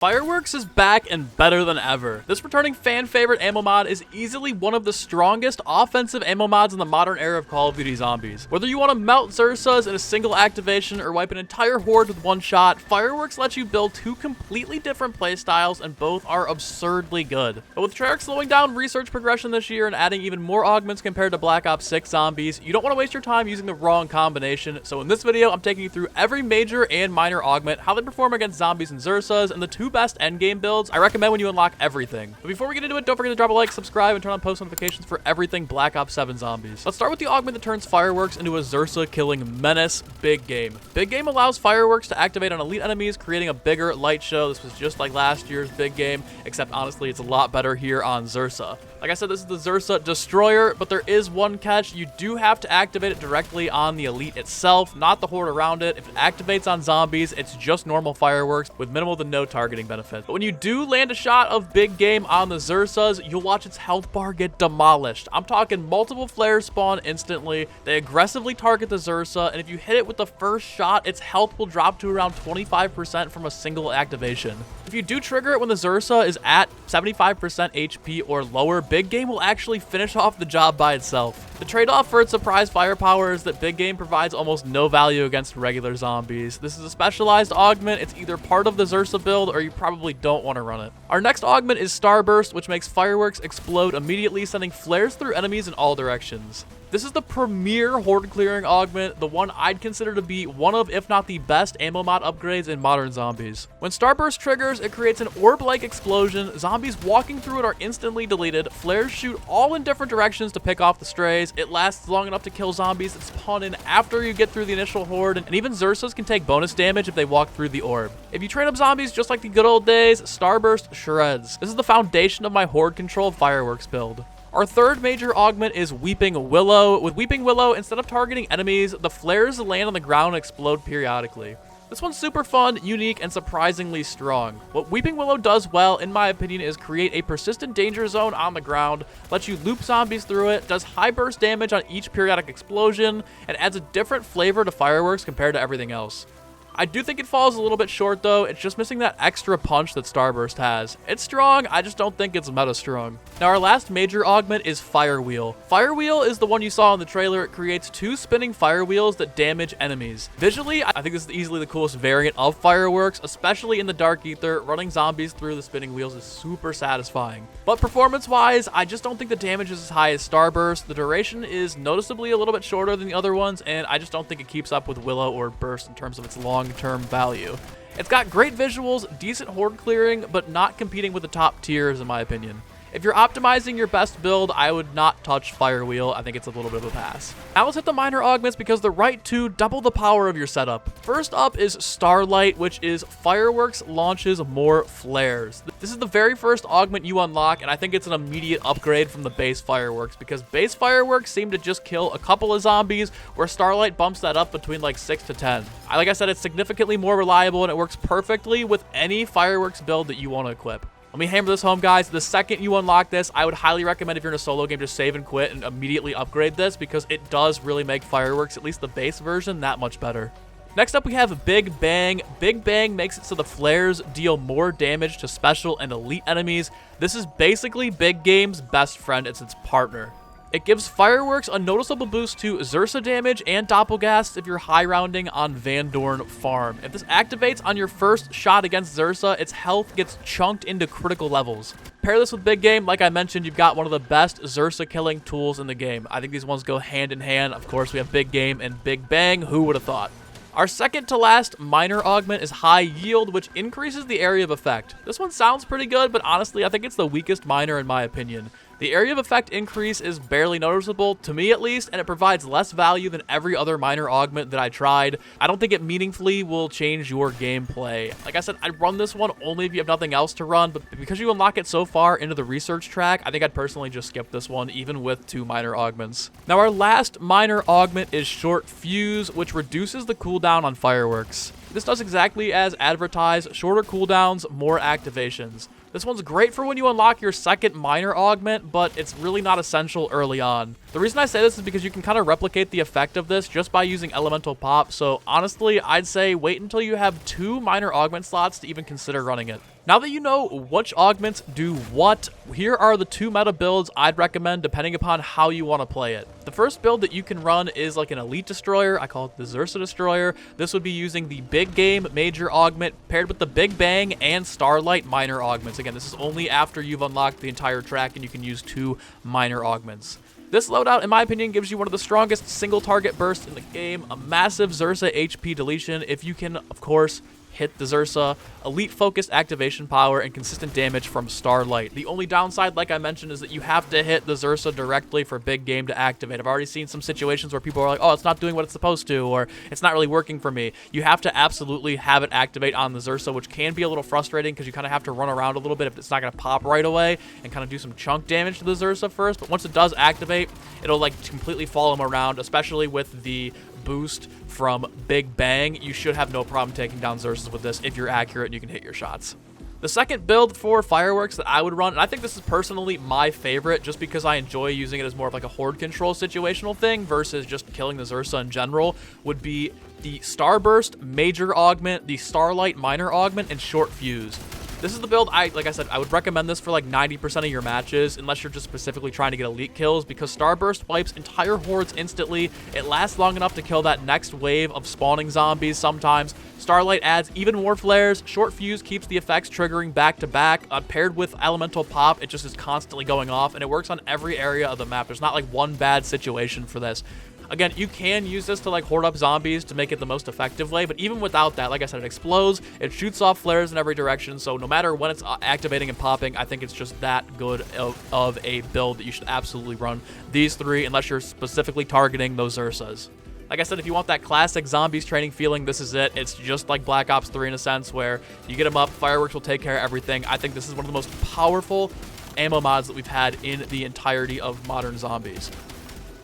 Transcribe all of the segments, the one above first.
Fireworks is back and better than ever. This returning fan favorite ammo mod is easily one of the strongest offensive ammo mods in the modern era of Call of Duty Zombies. Whether you want to melt Xursas in a single activation or wipe an entire horde with one shot, Fireworks lets you build two completely different playstyles and both are absurdly good. But with Treyarch slowing down research progression this year and adding even more augments compared to Black Ops 6 Zombies, you don't want to waste your time using the wrong combination. So in this video, I'm taking you through every major and minor augment, how they perform against Zombies and Xursas, and the two best endgame builds I recommend when you unlock everything. But before we get into it, don't forget to drop a like, subscribe, and turn on post notifications for everything Black Ops 7 Zombies. Let's start with the augment that turns Fireworks into a Xursa killing menace, Big Game. Big Game allows Fireworks to activate on elite enemies, creating a bigger light show. This was just like last year's Big Game, except honestly it's a lot better here on Xursa. Like I said, this is the Xursa Destroyer, but there is one catch. You do have to activate it directly on the elite itself, not the horde around it. If it activates on zombies, it's just normal Fireworks with minimal to no targeting benefit. But when you do land a shot of Big Game on the Xursas, you'll watch its health bar get demolished. I'm talking multiple flares spawn instantly. They aggressively target the Xursa, and if you hit it with the first shot, its health will drop to around 25% from a single activation. If you do trigger it when the Xursa is at 75% HP or lower, Big Game will actually finish off the job by itself. The trade-off for its surprise firepower is that Big Game provides almost no value against regular zombies. This is a specialized augment. It's either part of the Xursa build or you probably don't want to run it. Our next augment is Starburst, which makes Fireworks explode immediately, sending flares through enemies in all directions. This is the premier horde clearing augment, the one I'd consider to be one of, if not the best ammo mod upgrades in modern zombies. When Starburst triggers, it creates an orb-like explosion. Zombies walking through it are instantly deleted. Flares shoot all in different directions to pick off the strays. It lasts long enough to kill zombies that spawn in after you get through the initial horde, and even Xursas can take bonus damage if they walk through the orb. If you train up zombies just like the good old days, Starburst shreds. This is the foundation of my horde control Fireworks build. Our third major augment is Weeping Willow. With Weeping Willow, instead of targeting enemies, the flares land on the ground and explode periodically. This one's super fun, unique, and surprisingly strong. What Weeping Willow does well, in my opinion, is create a persistent danger zone on the ground, lets you loop zombies through it, does high burst damage on each periodic explosion, and adds a different flavor to Fireworks compared to everything else. I do think it falls a little bit short though. It's just missing that extra punch that Starburst has. It's strong, I just don't think it's meta strong. Now our last major augment is Firewheel. Firewheel is the one you saw in the trailer. It creates two spinning fire wheels that damage enemies. Visually, I think this is easily the coolest variant of Fireworks, especially in the Dark Ether. Running zombies through the spinning wheels is super satisfying. But performance-wise, I just don't think the damage is as high as Starburst. The duration is noticeably a little bit shorter than the other ones, and I just don't think it keeps up with Willow or Burst in terms of its long-term value. It's got great visuals, decent horde clearing, but not competing with the top tiers in my opinion. If you're optimizing your best build, I would not touch Firewheel. I think it's a little bit of a pass. Now let's hit the minor augments because the right two double the power of your setup. First up is Starlight, which is Fireworks launches more flares. This is the very first augment you unlock, and I think it's an immediate upgrade from the base Fireworks because base Fireworks seem to just kill a couple of zombies, where Starlight bumps that up between like 6 to 10. Like I said, it's significantly more reliable and it works perfectly with any Fireworks build that you want to equip. Let me hammer this home, guys. The second you unlock this, I would highly recommend if you're in a solo game, just save and quit and immediately upgrade this because it does really make Fireworks, at least the base version, that much better. Next up, we have Big Bang. Big Bang makes it so the flares deal more damage to special and elite enemies. This is basically Big Game's best friend. It's its partner. It gives Fireworks a noticeable boost to Xursa damage and Doppelgast if you're high rounding on Van Dorn Farm. If this activates on your first shot against Xursa, its health gets chunked into critical levels. Pair this with Big Game, like I mentioned, you've got one of the best Xursa killing tools in the game. I think these ones go hand in hand. Of course, we have Big Game and Big Bang. Who would have thought? Our second to last minor augment is High Yield, which increases the area of effect. This one sounds pretty good, but honestly, I think it's the weakest minor in my opinion. The area of effect increase is barely noticeable, to me at least, and it provides less value than every other minor augment that I tried. I don't think it meaningfully will change your gameplay. Like I said, I'd run this one only if you have nothing else to run, but because you unlock it so far into the research track, I think I'd personally just skip this one, even with two minor augments. Now our last minor augment is Short Fuse, which reduces the cooldown on Fireworks. This does exactly as advertised, shorter cooldowns, more activations. This one's great for when you unlock your second minor augment, but it's really not essential early on. The reason I say this is because you can kind of replicate the effect of this just by using elemental pop, so honestly, I'd say wait until you have 2 minor augment slots to even consider running it. Now that you know which augments do what, here are the 2 meta builds I'd recommend depending upon how you want to play it. The first build that you can run is like an elite destroyer. I call it the Xursa destroyer. This would be using the big game major augment paired with the Big Bang and Starlight minor augments. Again, this is only after you've unlocked the entire track and you can use 2 minor augments. This loadout, in my opinion, gives you one of the strongest single target bursts in the game, a massive Xursa HP deletion if you can, of course, hit the Xursa, elite focused activation power, and consistent damage from Starlight. The only downside, like I mentioned, is that you have to hit the Xursa directly for big game to activate. I've already seen some situations where people are like, oh, it's not doing what it's supposed to, or it's not really working for me. You have to absolutely have it activate on the Xursa, which can be a little frustrating because you kind of have to run around a little bit if it's not going to pop right away and kind of do some chunk damage to the Xursa first. But once it does activate, it'll like completely follow him around, especially with the boost from Big Bang. You should have no problem taking down Xursa's with this if you're accurate and you can hit your shots. The second build for Fireworks that I would run, and I think this is personally my favorite just because I enjoy using it as more of like a horde control situational thing versus just killing the Xursa in general, would be the Starburst major augment, the Starlight minor augment, and short fuse. This is the build, like I said, I would recommend this for like 90% of your matches, unless you're just specifically trying to get elite kills, because Starburst wipes entire hordes instantly. It lasts long enough to kill that next wave of spawning zombies sometimes. Starlight adds even more flares. Short fuse keeps the effects triggering back to back. Paired with elemental pop, it just is constantly going off, and it works on every area of the map. There's not like one bad situation for this. Again, you can use this to like horde up zombies to make it the most effective way, but even without that, like I said, it explodes, it shoots off flares in every direction, so no matter when it's activating and popping, I think it's just that good of a build that you should absolutely run these 3 unless you're specifically targeting those Xursas. Like I said, if you want that classic zombies training feeling, this is it. It's just like Black Ops 3 in a sense, where you get them up, Fireworks will take care of everything. I think this is one of the most powerful ammo mods that we've had in the entirety of modern zombies.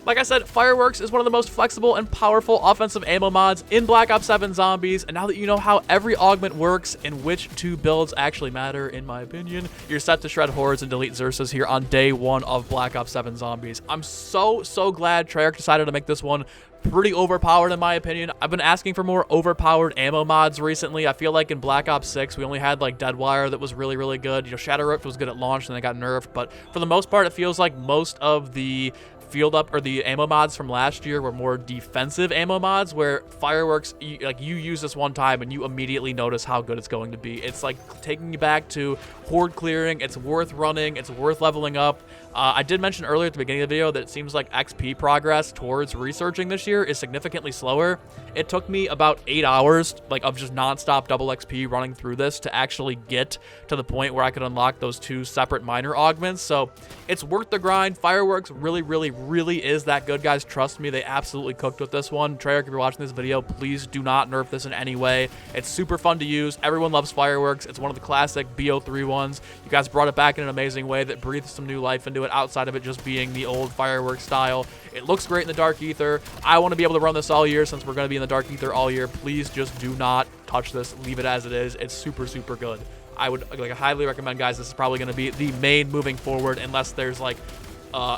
Like I said, Fireworks is one of the most flexible and powerful offensive ammo mods in Black Ops 7 Zombies, and now that you know how every augment works and which 2 builds actually matter, in my opinion, you're set to shred hordes and delete Xursas here on day 1 of Black Ops 7 Zombies. I'm so glad Treyarch decided to make this one pretty overpowered in my opinion. I've been asking for more overpowered ammo mods recently. I feel like in Black Ops 6, we only had like Deadwire that was really good. You know, Shadow Rift was good at launch and then it got nerfed, but for the most part, it feels like most of the field up or the ammo mods from last year were more defensive ammo mods, where Fireworks, you use this one time and you immediately notice how good it's going to be. It's like taking you back to horde clearing. It's worth running. It's worth leveling up. I did mention earlier at the beginning of the video that it seems like XP progress towards researching this year is significantly slower. It took me about 8 hours of just nonstop double XP running through this to actually get to the point where I could unlock those 2 separate minor augments. So it's worth the grind. Fireworks really is that good, guys. Trust me, they absolutely cooked with this one. Treyarch, if you're watching this video, please do not nerf this in any way. It's super fun to use. Everyone loves Fireworks. It's one of the classic BO3 ones. You guys brought it back in an amazing way that breathed some new life into it outside of it just being the old Fireworks style. It looks great in the Dark Ether. I want to be able to run this all year since we're going to be in the Dark Ether all year. Please just do not touch this. Leave it as it is. It's super good. I would highly recommend, guys, this is probably going to be the main moving forward unless there's like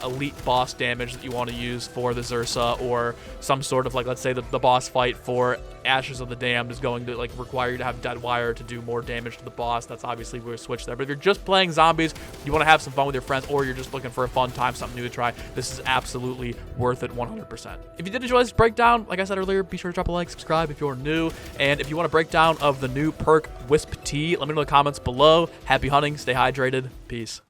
elite boss damage that you want to use for the Xursa, or some sort of let's say the boss fight for Ashes of the Damned is going to require you to have Deadwire to do more damage to the boss. That's obviously where we switch there. But if you're just playing zombies, you want to have some fun with your friends, or you're just looking for a fun time, something new to try, this is absolutely worth it 100%. If you did enjoy this breakdown, like I said earlier, be sure to drop a like, subscribe if you're new, and if you want a breakdown of the new perk Wisp T, let me know in the comments below. Happy hunting, stay hydrated, peace.